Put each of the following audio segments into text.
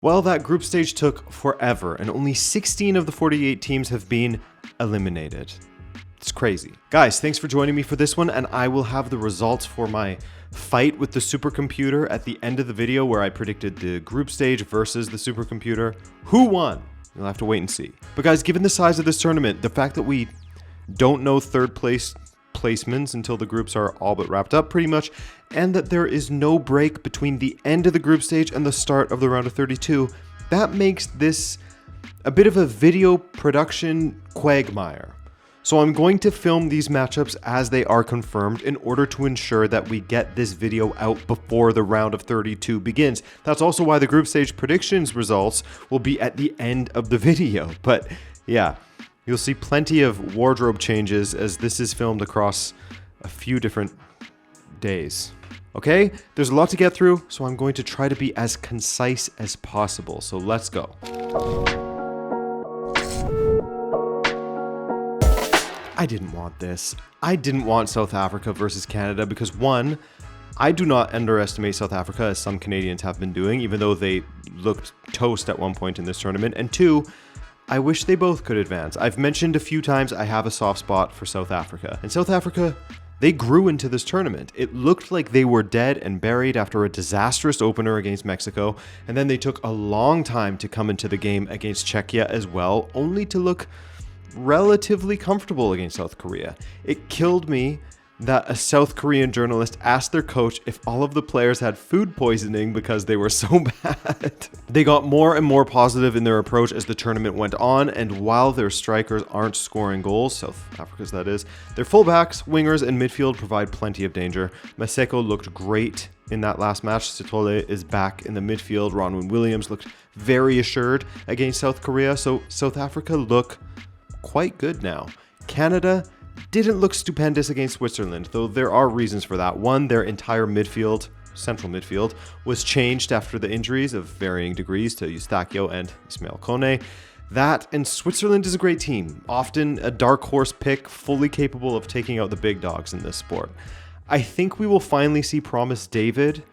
Well, that group stage took forever, and only 16 of the 48 teams have been eliminated. It's crazy. Guys, thanks for joining me for this one, and I will have the results for my fight with the supercomputer at the end of the video where I predicted the group stage versus the supercomputer. Who won? You'll have to wait and see. But guys, given the size of this tournament, the fact that we don't know third place placements until the groups are all but wrapped up pretty much, and that there is no break between the end of the group stage and the start of the round of 32, that makes this a bit of a video production quagmire. So I'm going to film these matchups as they are confirmed in order to ensure that we get this video out before the round of 32 begins. That's also why the group stage predictions results will be at the end of the video. But yeah, you'll see plenty of wardrobe changes as this is filmed across a few different days. Okay, there's a lot to get through, so I'm going to try to be as concise as possible. So let's go. I didn't want this. I didn't want South Africa versus Canada because one, I do not underestimate South Africa as some Canadians have been doing, even though they looked toast at one point in this tournament. And two, I wish they both could advance. I've mentioned a few times I have a soft spot for South Africa. And South Africa, they grew into this tournament. It looked like they were dead and buried after a disastrous opener against Mexico, and then they took a long time to come into the game against Czechia as well, only to look relatively comfortable against South Korea. It killed me that a South Korean journalist asked their coach if all of the players had food poisoning because they were so bad. They got more and more positive in their approach as the tournament went on, and while their strikers aren't scoring goals, South Africa's that is, their fullbacks, wingers, and midfield provide plenty of danger. Maseko looked great in that last match. Sitole is back in the midfield. Ronwin Williams looked very assured against South Korea, so South Africa look quite good now. Canada didn't look stupendous against Switzerland, though there are reasons for that. One, their entire midfield, central midfield, was changed after the injuries of varying degrees to Eustáquio and Ismail Kone. That, and Switzerland is a great team, often a dark horse pick, fully capable of taking out the big dogs in this sport. I think we will finally see Promise David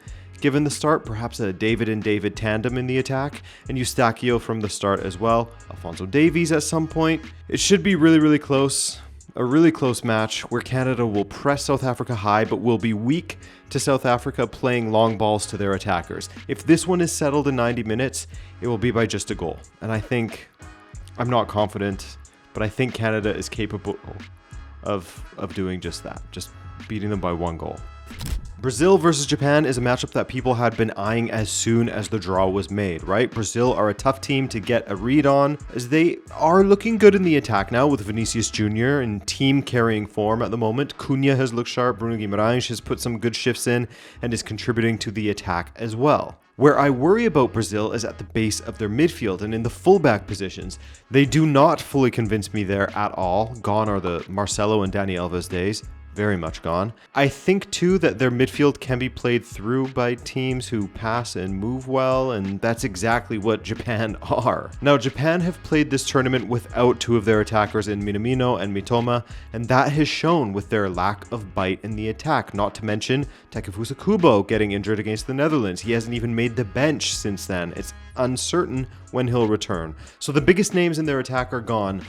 given the start, perhaps a David and David tandem in the attack, and Eustáquio from the start as well. Alphonso Davies at some point. It should be really close. A really close match where Canada will press South Africa high but will be weak to South Africa playing long balls to their attackers. If this one is settled in 90 minutes, it will be by just a goal. And I think, I'm not confident, but I think Canada is capable of doing just that, just beating them by one goal. Brazil versus Japan is a matchup that people had been eyeing as soon as the draw was made, right? Brazil are a tough team to get a read on, as they are looking good in the attack now with Vinicius Jr. in team carrying form at the moment. Cunha has looked sharp, Bruno Guimarães has put some good shifts in and is contributing to the attack as well. Where I worry about Brazil is at the base of their midfield and in the fullback positions. They do not fully convince me there at all. Gone are the Marcelo and Dani Alves days. Very much gone. I think too that their midfield can be played through by teams who pass and move well, and that's exactly what Japan are. Now, Japan have played this tournament without two of their attackers in Minamino and Mitoma, and that has shown with their lack of bite in the attack, not to mention Takefusa Kubo getting injured against the Netherlands. He hasn't even made the bench since then. It's uncertain when he'll return. So the biggest names in their attack are gone,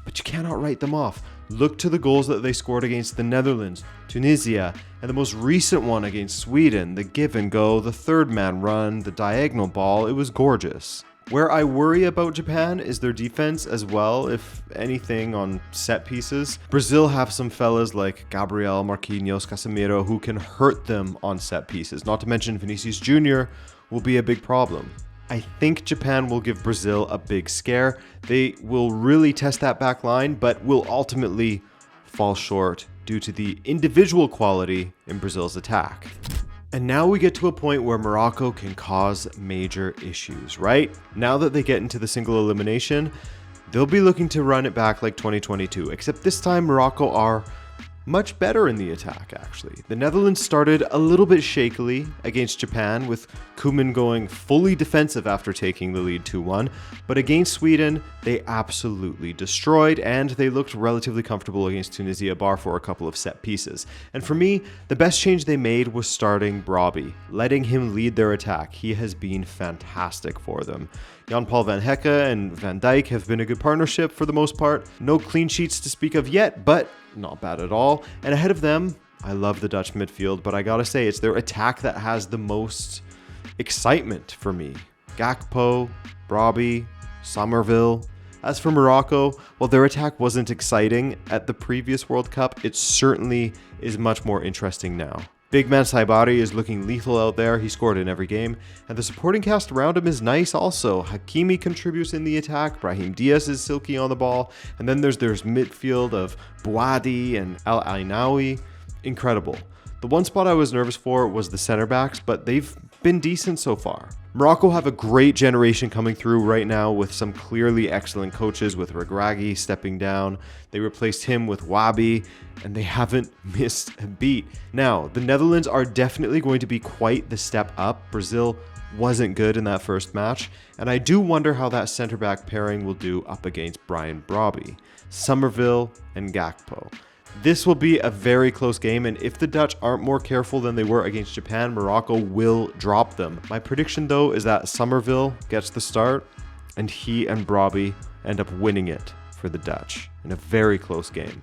but you cannot write them off. Look to the goals that they scored against the Netherlands, Tunisia, and the most recent one against Sweden, the give and go, the third man run, the diagonal ball. It was gorgeous. Where I worry about Japan is their defense as well, if anything, on set pieces. Brazil have some fellas like Gabriel, Marquinhos, Casemiro who can hurt them on set pieces, not to mention Vinicius Jr. will be a big problem. I think Japan will give Brazil a big scare. They will really test that back line, but will ultimately fall short due to the individual quality in Brazil's attack. And now we get to a point where Morocco can cause major issues, right? Now that they get into the single elimination, they'll be looking to run it back like 2022, except this time Morocco are much better in the attack, actually. The Netherlands started a little bit shakily against Japan, with Koeman going fully defensive after taking the lead 2-1, but against Sweden, they absolutely destroyed, and they looked relatively comfortable against Tunisia, bar for a couple of set pieces. And for me, the best change they made was starting Brobbey, letting him lead their attack. He has been fantastic for them. Jan-Paul Van Hecke and Van Dijk have been a good partnership for the most part. No clean sheets to speak of yet, but not bad at all. And ahead of them, I love the Dutch midfield, but I gotta say, it's their attack that has the most excitement for me. Gakpo, Brobbey, Somerville. As for Morocco, while their attack wasn't exciting at the previous World Cup, it certainly is much more interesting now. Big man Saibari is looking lethal out there. He scored in every game. And the supporting cast around him is nice also. Hakimi contributes in the attack. Brahim Diaz is silky on the ball. And then there's midfield of Bouadi and El Ainaoui. Incredible. The one spot I was nervous for was the center backs, but they've been decent so far. Morocco have a great generation coming through right now with some clearly excellent coaches, with Regragui stepping down. They replaced him with Wabi, and they haven't missed a beat. Now, the Netherlands are definitely going to be quite the step up. Brazil wasn't good in that first match, and I do wonder how that center back pairing will do up against Brian Brobbey, Somerville, and Gakpo. This will be a very close game, and if the Dutch aren't more careful than they were against Japan, Morocco will drop them. My prediction, though, is that Somerville gets the start, and he and Brobbey end up winning it for the Dutch in a very close game.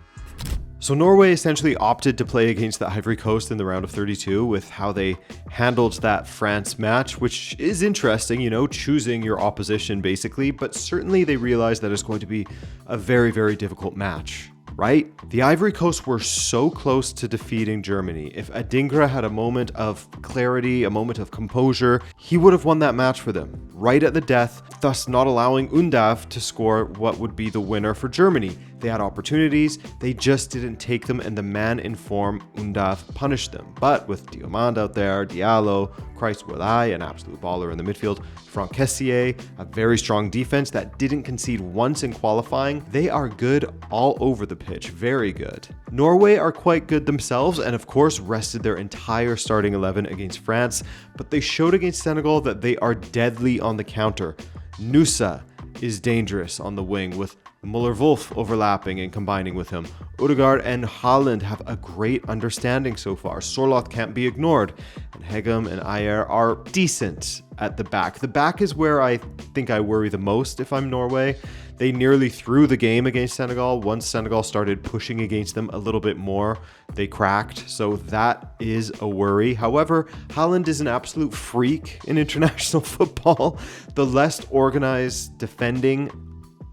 So Norway essentially opted to play against the Ivory Coast in the round of 32 with how they handled that France match, which is interesting, choosing your opposition basically, but certainly they realized that it's going to be a very, very difficult match. Right? The Ivory Coast were so close to defeating Germany. If Adingra had a moment of clarity, a moment of composure, he would have won that match for them, right at the death, thus not allowing Undav to score what would be the winner for Germany. They had opportunities, they just didn't take them, and the man in form, Undav, punished them. But with Diomande out there, Diallo, Christ Wilai, an absolute baller in the midfield, Franck Kessié, a very strong defense that didn't concede once in qualifying, they are good all over the pitch, very good. Norway are quite good themselves, and of course rested their entire starting 11 against France, but they showed against Senegal that they are deadly on the counter. Nusa is dangerous on the wing, with Muller-Wolf overlapping and combining with him. Odegaard and Haaland have a great understanding so far. Sorloth can't be ignored. And Hegem and Ayer are decent at the back. The back is where I think I worry the most if I'm Norway. They nearly threw the game against Senegal. Once Senegal started pushing against them a little bit more, they cracked. So that is a worry. However, Haaland is an absolute freak in international football. The less organized defending,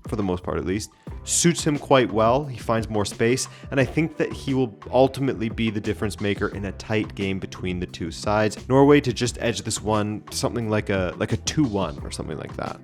for the most part at least, suits him quite well. He finds more space, and I think that he will ultimately be the difference maker in a tight game between the two sides. Norway to just edge this one, something like a 2-1 or something like that.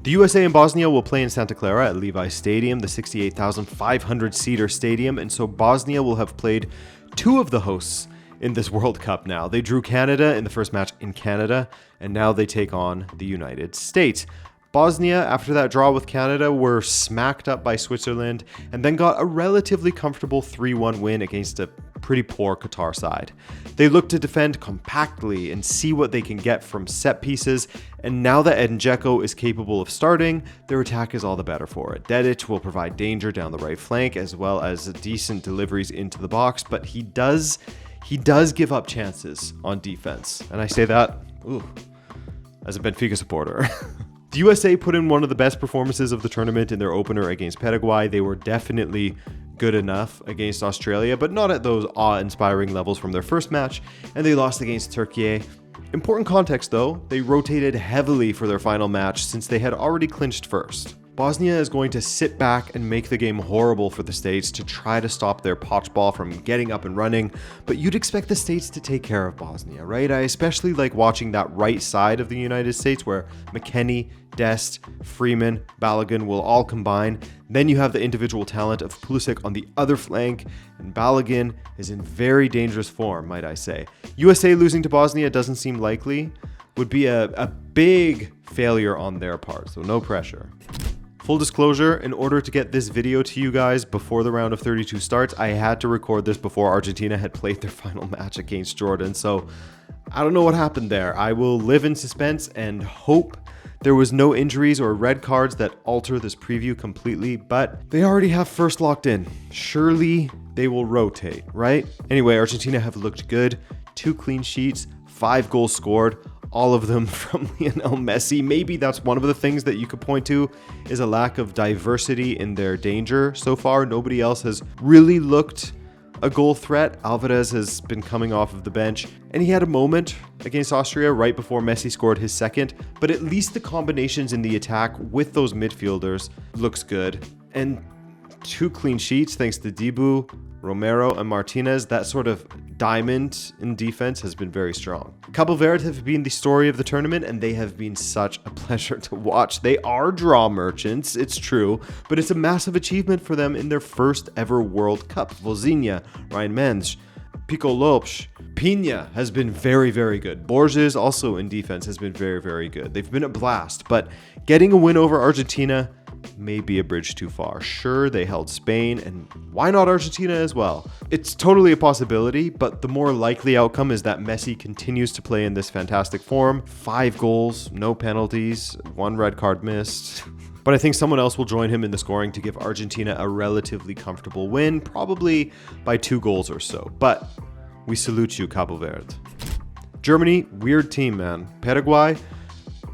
The USA and Bosnia will play in Santa Clara at Levi Stadium, the 68,500-seater stadium, and so Bosnia will have played two of the hosts in this World Cup now. They drew Canada in the first match in Canada, and now they take on the United States. Bosnia, after that draw with Canada, were smacked up by Switzerland and then got a relatively comfortable 3-1 win against a pretty poor Qatar side. They look to defend compactly and see what they can get from set pieces, and now that Edin Dzeko is capable of starting, their attack is all the better for it. Dedic will provide danger down the right flank as well as decent deliveries into the box, but he does give up chances on defense. And I say that, as a Benfica supporter. The USA put in one of the best performances of the tournament in their opener against Paraguay. They were definitely good enough against Australia, but not at those awe-inspiring levels from their first match, and they lost against Turkey. Important context though, they rotated heavily for their final match since they had already clinched first. Bosnia is going to sit back and make the game horrible for the States to try to stop their potch ball from getting up and running, but you'd expect the States to take care of Bosnia, right? I especially like watching that right side of the United States where McKennie, Dest, Freeman, Balogun will all combine. Then you have the individual talent of Pulisic on the other flank, and Balogun is in very dangerous form, might I say. USA losing to Bosnia doesn't seem likely, would be a big failure on their part, so no pressure. Full disclosure, in order to get this video to you guys before the round of 32 starts, I had to record this before Argentina had played their final match against Jordan. So I don't know what happened there. I will live in suspense and hope there was no injuries or red cards that alter this preview completely, but they already have first locked in. Surely they will rotate, right? Anyway, Argentina have looked good. 2 clean sheets, 5 goals scored, all of them from Lionel Messi. Maybe that's one of the things that you could point to is a lack of diversity in their danger so far. Nobody else has really looked a goal threat. Alvarez has been coming off of the bench, and he had a moment against Austria right before Messi scored his second, but at least the combinations in the attack with those midfielders looks good. And 2 clean sheets thanks to Dibu, Romero, and Martinez. That sort of diamond in defense has been very strong. Cabo Verde have been the story of the tournament, and they have been such a pleasure to watch. They are draw merchants, it's true, but it's a massive achievement for them in their first ever World Cup. Vozinha, Ryan Mendes, Pico Lopes, Pina has been very, very good. Borges also in defense has been very, very good. They've been a blast, but getting a win over Argentina may be a bridge too far. Sure, they held Spain, and why not Argentina as well? It's totally a possibility, but the more likely outcome is that Messi continues to play in this fantastic form. 5 goals, no penalties, 1 red card missed. But I think someone else will join him in the scoring to give Argentina a relatively comfortable win, probably by 2 goals or so. But we salute you, Cabo Verde. Germany, weird team, man. Paraguay,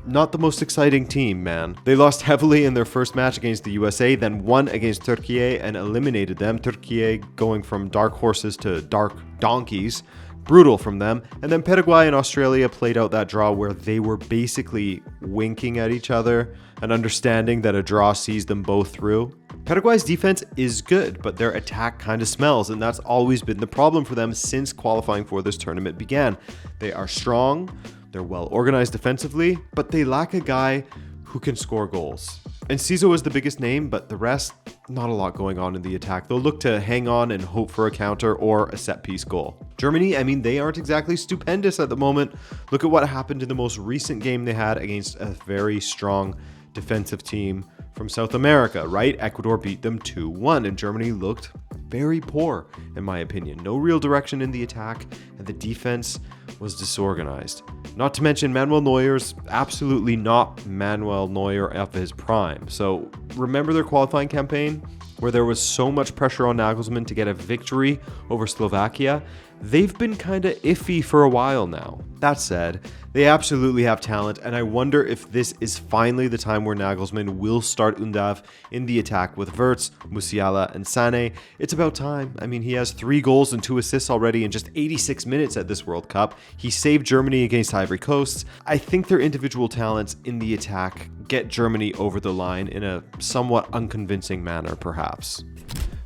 not the most exciting team, man. They lost heavily in their first match against the USA, then won against Turkey and eliminated them. Turkey going from dark horses to dark donkeys. Brutal from them. And then Paraguay and Australia played out that draw where they were basically winking at each other and understanding that a draw sees them both through. Paraguay's defense is good, but their attack kind of smells, and that's always been the problem for them since qualifying for this tournament began. They are strong, they're well organized defensively, but they lack a guy who can score goals. And Ciso is the biggest name, but the rest, not a lot going on in the attack. They'll look to hang on and hope for a counter or a set-piece goal. Germany, I mean, they aren't exactly stupendous at the moment. Look at what happened in the most recent game they had against a very strong defensive team from South America, right? Ecuador beat them 2-1, and Germany looked very poor, in my opinion. No real direction in the attack, and the defense was disorganized. Not to mention Manuel Neuer's absolutely not Manuel Neuer of his prime. So remember their qualifying campaign where there was so much pressure on Nagelsmann to get a victory over Slovakia? They've been kind of iffy for a while now. That said, they absolutely have talent, and I wonder if this is finally the time where Nagelsmann will start Undav in the attack with Wirtz, Musiala, and Sané. It's about time. I mean, he has 3 goals and 2 assists already in just 86 minutes at this World Cup. He saved Germany against Ivory Coast. I think their individual talents in the attack get Germany over the line in a somewhat unconvincing manner, perhaps.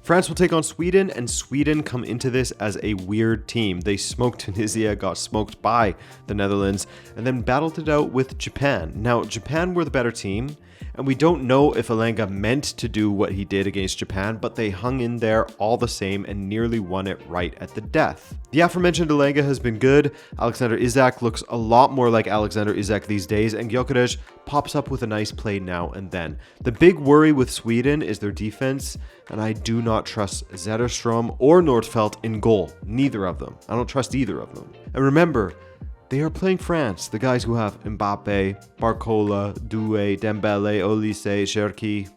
France will take on Sweden, and Sweden come into this as a weird team. They smoked Tunisia, got smoked by the Netherlands, and then battled it out with Japan. Now, Japan were the better team, and we don't know if Elanga meant to do what he did against Japan, but they hung in there all the same and nearly won it right at the death. The aforementioned Elanga has been good. Alexander Isak looks a lot more like Alexander Isak these days, and Gyökeres pops up with a nice play now and then. The big worry with Sweden is their defense, and I do not trust Zetterstrom or Nordfeldt in goal. Neither of them. I don't trust either of them. And remember, they are playing France, the guys who have Mbappe, Barcola, Doué, Dembele, Olise, Cherki.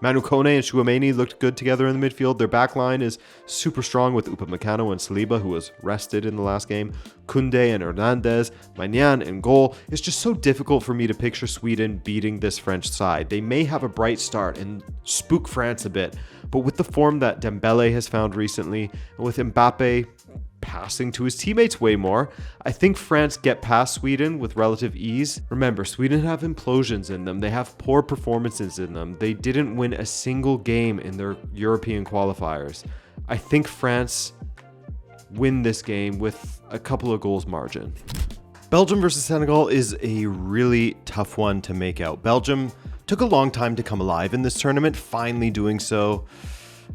Manu Kone and Chouameni looked good together in the midfield. Their backline is super strong with Upamecano and Saliba, who was rested in the last game. Koundé and Hernandez, Maignan in goal. It's just so difficult for me to picture Sweden beating this French side. They may have a bright start and spook France a bit, but with the form that Dembele has found recently, and with Mbappe passing to his teammates way more, I think France get past Sweden with relative ease. Remember, Sweden have implosions in them. They have poor performances in them. They didn't win a single game in their European qualifiers. I think France win this game with a couple of goals margin. Belgium versus Senegal is a really tough one to make out. Belgium took a long time to come alive in this tournament, finally doing so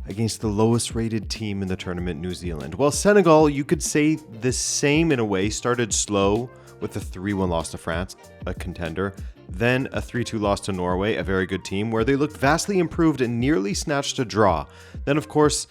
against the lowest rated team in the tournament, New Zealand. While Senegal, you could say the same in a way, started slow with the 3-1 loss to France, a contender, Then a 3-2 loss to Norway, a very good team, where they looked vastly improved and nearly snatched a draw. Then, of course,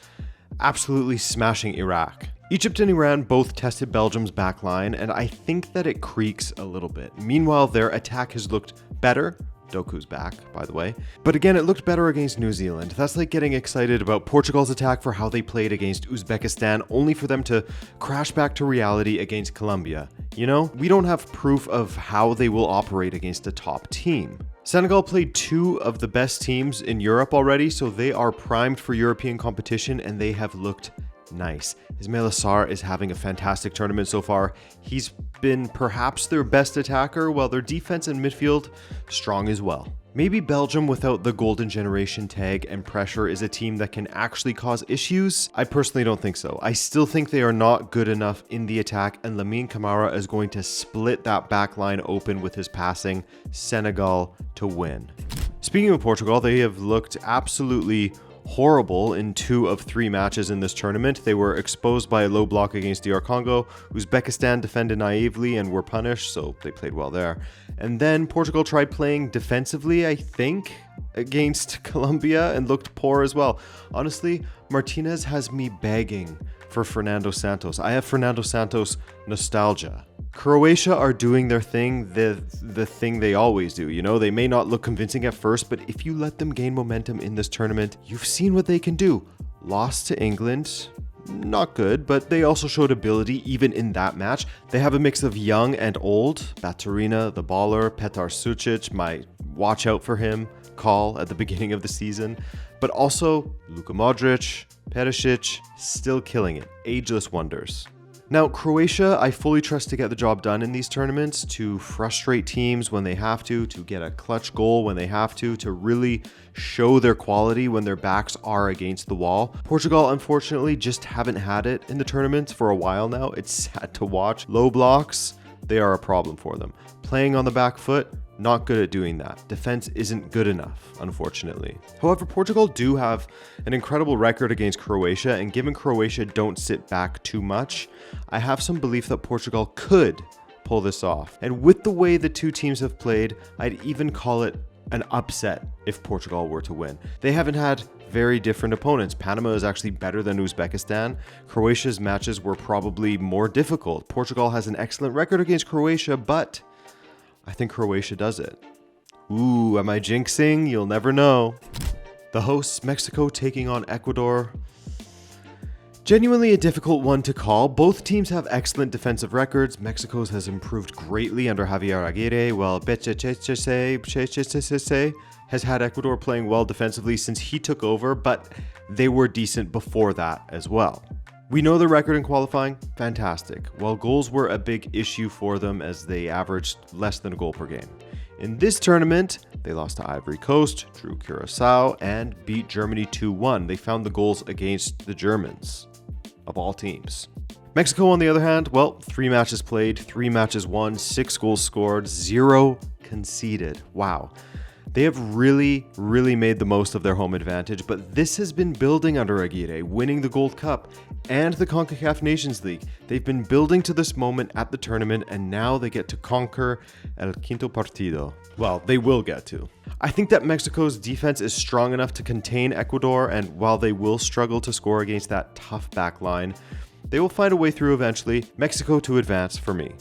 absolutely smashing Iraq. Egypt and Iran both tested Belgium's backline, and I think that it creaks a little bit. Meanwhile, their attack has looked better. Doku's back, by the way. But again, it looked better against New Zealand. That's like getting excited about Portugal's attack for how they played against Uzbekistan, only for them to crash back to reality against Colombia. You know, we don't have proof of how they will operate against a top team. Senegal played 2 of the best teams in Europe already, so they are primed for European competition, and they have looked nice. Ismail Assar is having a fantastic tournament so far. He's been perhaps their best attacker, while their defense and midfield strong as well. Maybe Belgium without the golden generation tag and pressure is a team that can actually cause issues. I personally don't think so. I still think they are not good enough in the attack, and Lamine Camara is going to split that back line open with his passing. Senegal to win. Speaking of Portugal, they have looked absolutely horrible in 2 of 3 matches in this tournament. They were exposed by a low block against DR Congo. Uzbekistan defended naively and were punished, so they played well there. And then Portugal tried playing defensively, I think, against Colombia and looked poor as well. Honestly, Martinez has me begging for Fernando Santos. I have Fernando Santos nostalgia. Croatia are doing their thing, the thing they always do. You know, they may not look convincing at first, but if you let them gain momentum in this tournament, you've seen what they can do. Lost to England, not good, but they also showed ability even in that match. They have a mix of young and old. Baturina, the baller, Petar Sucic, my watch out for him call at the beginning of the season, but also Luka Modric, Perisic, still killing it. Ageless wonders. Now, Croatia, I fully trust to get the job done in these tournaments, to frustrate teams when they have to get a clutch goal when they have to really show their quality when their backs are against the wall. Portugal, unfortunately, just haven't had it in the tournaments for a while now. It's sad to watch. Low blocks, they are a problem for them. Playing on the back foot, not good at doing that. Defense isn't good enough, unfortunately. However, Portugal do have an incredible record against Croatia, and given Croatia don't sit back too much, I have some belief that Portugal could pull this off. And with the way the 2 teams have played, I'd even call it an upset if Portugal were to win. They haven't had very different opponents. Panama is actually better than Uzbekistan. Croatia's matches were probably more difficult. Portugal has an excellent record against Croatia, but I think Croatia does it. Ooh, am I jinxing? You'll never know. The hosts, Mexico taking on Ecuador. Genuinely a difficult one to call. Both teams have excellent defensive records. Mexico's has improved greatly under Javier Aguirre, while Beche has had Ecuador playing well defensively since he took over, but they were decent before that as well. We know the record in qualifying, fantastic. While goals were a big issue for them as they averaged less than a goal per game. In this tournament, they lost to Ivory Coast, drew Curacao, and beat Germany 2-1. They found the goals against the Germans, of all teams. Mexico, on the other hand, well, 3 matches played, 3 matches won, 6 goals scored, 0 conceded. Wow. They have really made the most of their home advantage, but this has been building under Aguirre, winning the Gold Cup and the CONCACAF Nations League. They've been building to this moment at the tournament, and now they get to conquer El Quinto Partido. Well, they will get to. I think that Mexico's defense is strong enough to contain Ecuador, and while they will struggle to score against that tough back line, they will find a way through eventually. Mexico to advance for me.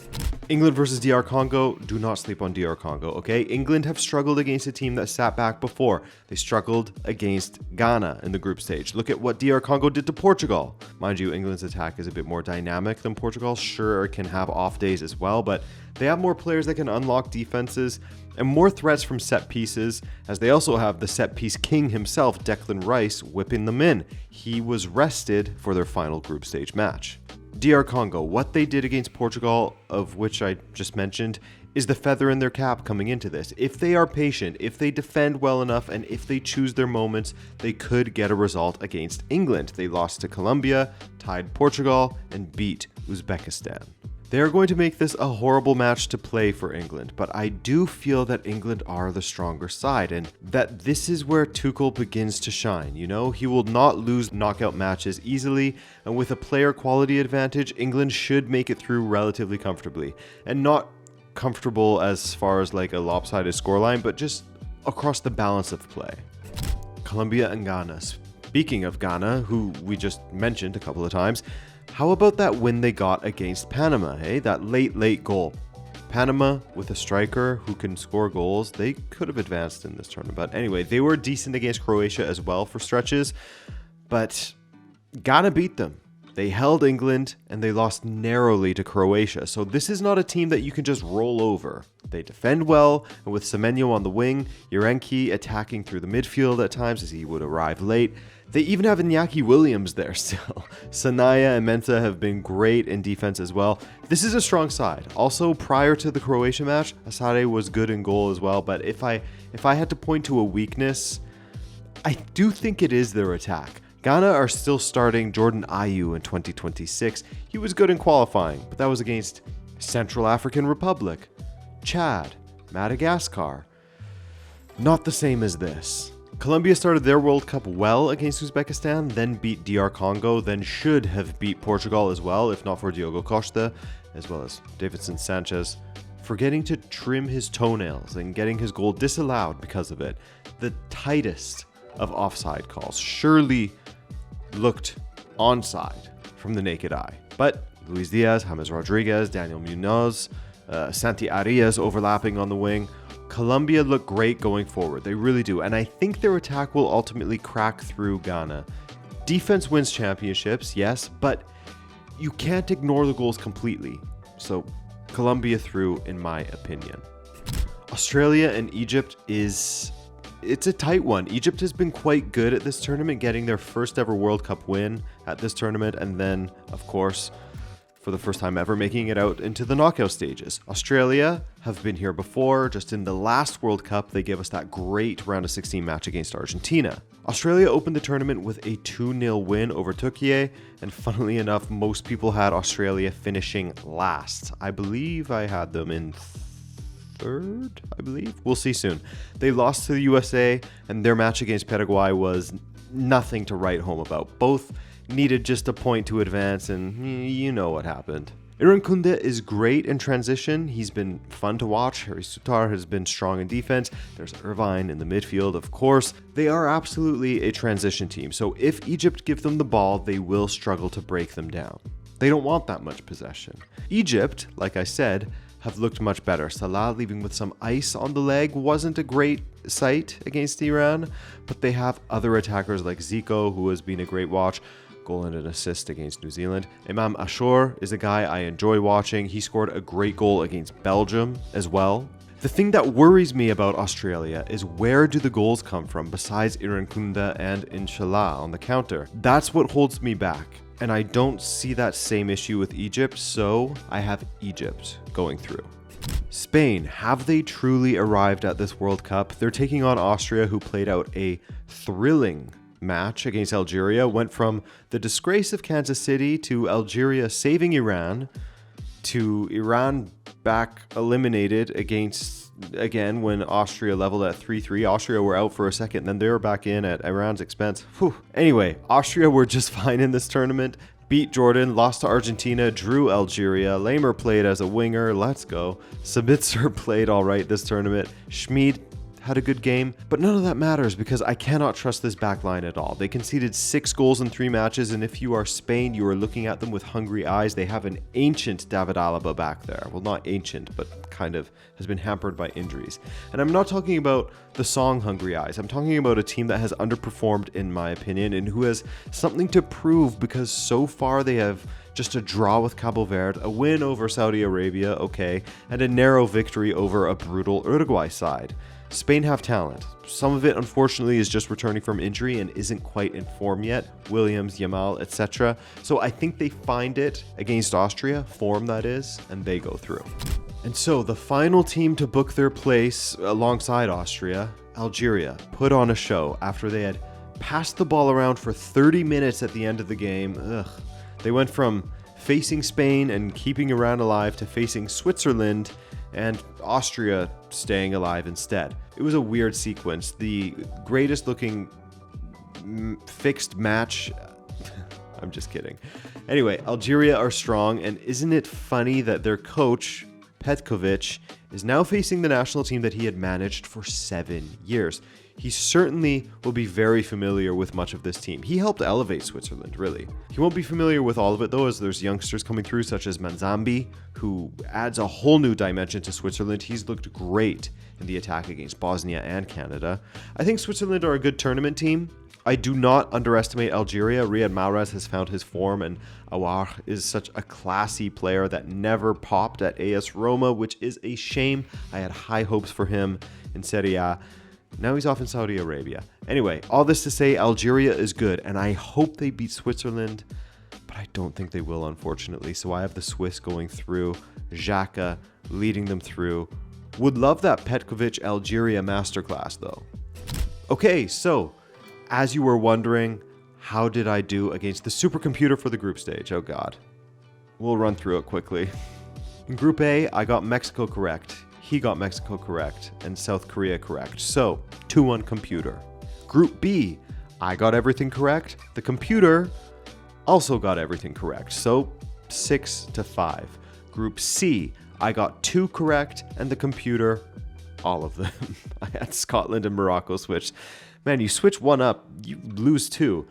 England versus DR Congo. Do not sleep on DR Congo, okay? England have struggled against a team that sat back before. They struggled against Ghana in the group stage. Look at what DR Congo did to Portugal. Mind you, England's attack is a bit more dynamic than Portugal. Sure, it can have off days as well, but they have more players that can unlock defenses and more threats from set pieces, as they also have the set piece king himself, Declan Rice, whipping them in. He was rested for their final group stage match. DR Congo, what they did against Portugal, of which I just mentioned, is the feather in their cap coming into this. If they are patient, if they defend well enough, and if they choose their moments, they could get a result against England. They lost to Colombia, tied Portugal, and beat Uzbekistan. They are going to make this a horrible match to play for England, but I do feel that England are the stronger side, and that this is where Tuchel begins to shine. You know, he will not lose knockout matches easily, and with a player quality advantage, England should make it through relatively comfortably, and not comfortable as far as like a lopsided scoreline, but just across the balance of play. Colombia and Ghana. Speaking of Ghana, who we just mentioned a couple of times, how about that win they got against Panama, hey? That late goal. Panama, with a striker who can score goals, they could have advanced in this tournament. But anyway, they were decent against Croatia as well for stretches, but Ghana beat them. They held England, and they lost narrowly to Croatia. So this is not a team that you can just roll over. They defend well, and with Semenyo on the wing, Jurenki attacking through the midfield at times as he would arrive late. They even have Iñaki Williams there still. Sanaya and Mensah have been great in defense as well. This is a strong side. Also, prior to the Croatia match, Asare was good in goal as well. But if I had to point to a weakness, I do think it is their attack. Ghana are still starting Jordan Ayew in 2026. He was good in qualifying, but that was against Central African Republic, Chad, Madagascar. Not the same as this. Colombia started their World Cup well against Uzbekistan, then beat DR Congo, then should have beat Portugal as well, if not for Diogo Costa, as well as Davinson Sanchez, forgetting to trim his toenails and getting his goal disallowed because of it. The tightest of offside calls surely looked onside from the naked eye. But Luis Diaz, James Rodriguez, Daniel Munoz, Santi Arias overlapping on the wing. Colombia look great going forward. They really do. And I think their attack will ultimately crack through Ghana. Defense wins championships, yes, but you can't ignore the goals completely. So Colombia through, in my opinion. Australia and Egypt it's a tight one. Egypt has been quite good at this tournament, getting their first ever World Cup win at this tournament, and then, of course, for the first time ever, making it out into the knockout stages. Australia have been here before. Just in the last World Cup, they gave us that great round of 16 match against Argentina. Australia opened the tournament with a 2-0 win over Turkey, and funnily enough, most people had Australia finishing last. I believe I had them in third, I believe. We'll see soon. They lost to the USA, and their match against Paraguay was nothing to write home about. Both needed just a point to advance, and you know what happened. Iran Kunde is great in transition. He's been fun to watch. Harry Sutar has been strong in defense. There's Irvine in the midfield, of course. They are absolutely a transition team, so if Egypt give them the ball, they will struggle to break them down. They don't want that much possession. Egypt, like I said, have looked much better. Salah leaving with some ice on the leg wasn't a great sight against Iran, but they have other attackers like Zico, who has been a great watch. Goal and an assist against New Zealand. Imam Ashur is a guy I enjoy watching. He scored a great goal against Belgium as well. The thing that worries me about Australia is where do the goals come from besides Iran Kunde and Inshallah on the counter? That's what holds me back. And I don't see that same issue with Egypt, so I have Egypt going through. Spain, have they truly arrived at this World Cup? They're taking on Austria, who played out a thrilling match against Algeria, went from the disgrace of Kansas City to Algeria saving Iran, to Iran back eliminated again when Austria leveled at 3-3. Austria were out for a second, then they were back in at Iran's expense. Whew. Anyway, Austria were just fine in this tournament. Beat Jordan, lost to Argentina, drew Algeria. Lamer played as a winger. Let's go. Sabitzer played all right this tournament. Schmid had a good game, but none of that matters because I cannot trust this back line at all. They conceded 6 goals in 3 matches, and if you are Spain, you are looking at them with hungry eyes. They have an ancient David Alaba back there. Well, not ancient, but kind of has been hampered by injuries. And I'm not talking about the song Hungry Eyes. I'm talking about a team that has underperformed, in my opinion, and who has something to prove because so far they have just a draw with Cabo Verde, a win over Saudi Arabia, okay, and a narrow victory over a brutal Uruguay side. Spain have talent. Some of it, unfortunately, is just returning from injury and isn't quite in form yet. Williams, Yamal, etc. So I think they find it against Austria, form that is, and they go through. And so the final team to book their place alongside Austria, Algeria, put on a show after they had passed the ball around for 30 minutes at the end of the game. They went from facing Spain and keeping Iran alive to facing Switzerland and Austria staying alive instead. It was a weird sequence. The greatest looking fixed match. I'm just kidding. Anyway, Algeria are strong, and isn't it funny that their coach Petkovic, is now facing the national team that he had managed for 7 years. He certainly will be very familiar with much of this team. He helped elevate Switzerland, really. He won't be familiar with all of it, though, as there's youngsters coming through, such as Manzambi, who adds a whole new dimension to Switzerland. He's looked great in the attack against Bosnia and Canada. I think Switzerland are a good tournament team. I do not underestimate Algeria. Riyad Mahrez has found his form, and Aouar is such a classy player that never popped at AS Roma, which is a shame. I had high hopes for him in Serie A. Now he's off in Saudi Arabia. Anyway, all this to say, Algeria is good, and I hope they beat Switzerland, but I don't think they will, unfortunately. So I have the Swiss going through, Xhaka leading them through. Would love that Petkovic Algeria masterclass, though. Okay, so as you were wondering, how did I do against the supercomputer for the group stage? Oh God. We'll run through it quickly. In Group A, I got Mexico correct. He got Mexico correct and South Korea correct. So 2-1 computer. Group B, I got everything correct. The computer also got everything correct. So 6-5. Group C, I got 2 correct and the computer, all of them. I had Scotland and Morocco switched. Man, you switch one up, you lose 2.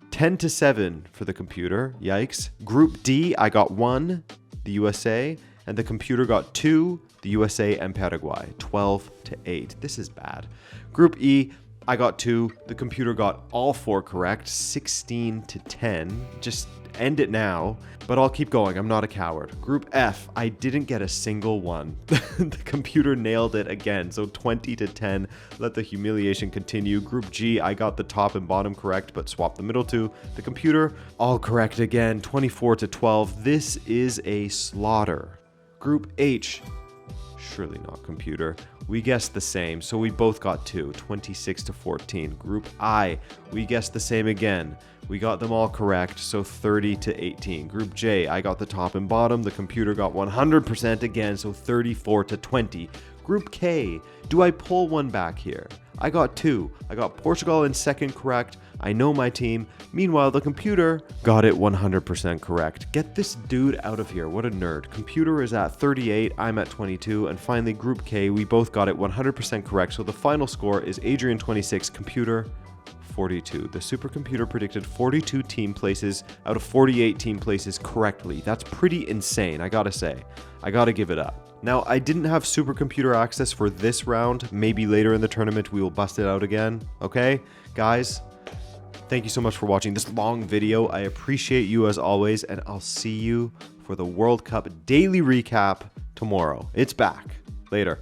10-7 for the computer. Yikes. Group D, I got 1, the USA, and the computer got 2, the USA and Paraguay. 12-8. This is bad. Group E, I got 2, the computer got all 4 correct. 16-10. Just end it now, but I'll keep going. I'm not a coward. Group F, I didn't get a single one. The computer nailed it again, so 20-10. Let the humiliation continue. Group G, I got the top and bottom correct, but swapped the middle two. The computer, all correct again, 24-12. This is a slaughter. Group H, surely not computer. We guessed the same, so we both got 2, 26-14. Group I, we guessed the same again. We got them all correct, so 30-18. Group J, I got the top and bottom. The computer got 100% again, so 34-20. Group K, do I pull one back here? I got 2. I got Portugal in second correct. I know my team. Meanwhile, the computer got it 100% correct. Get this dude out of here. What a nerd. Computer is at 38. I'm at 22. And finally, Group K, we both got it 100% correct. So the final score is Adrian 26, computer 42. The supercomputer predicted 42 team places out of 48 team places correctly. That's pretty insane, I gotta say. I gotta give it up. Now, I didn't have supercomputer access for this round. Maybe later in the tournament we will bust it out again. Okay, guys? Thank you so much for watching this long video. I appreciate you as always, and I'll see you for the World Cup daily recap tomorrow. It's back. Later.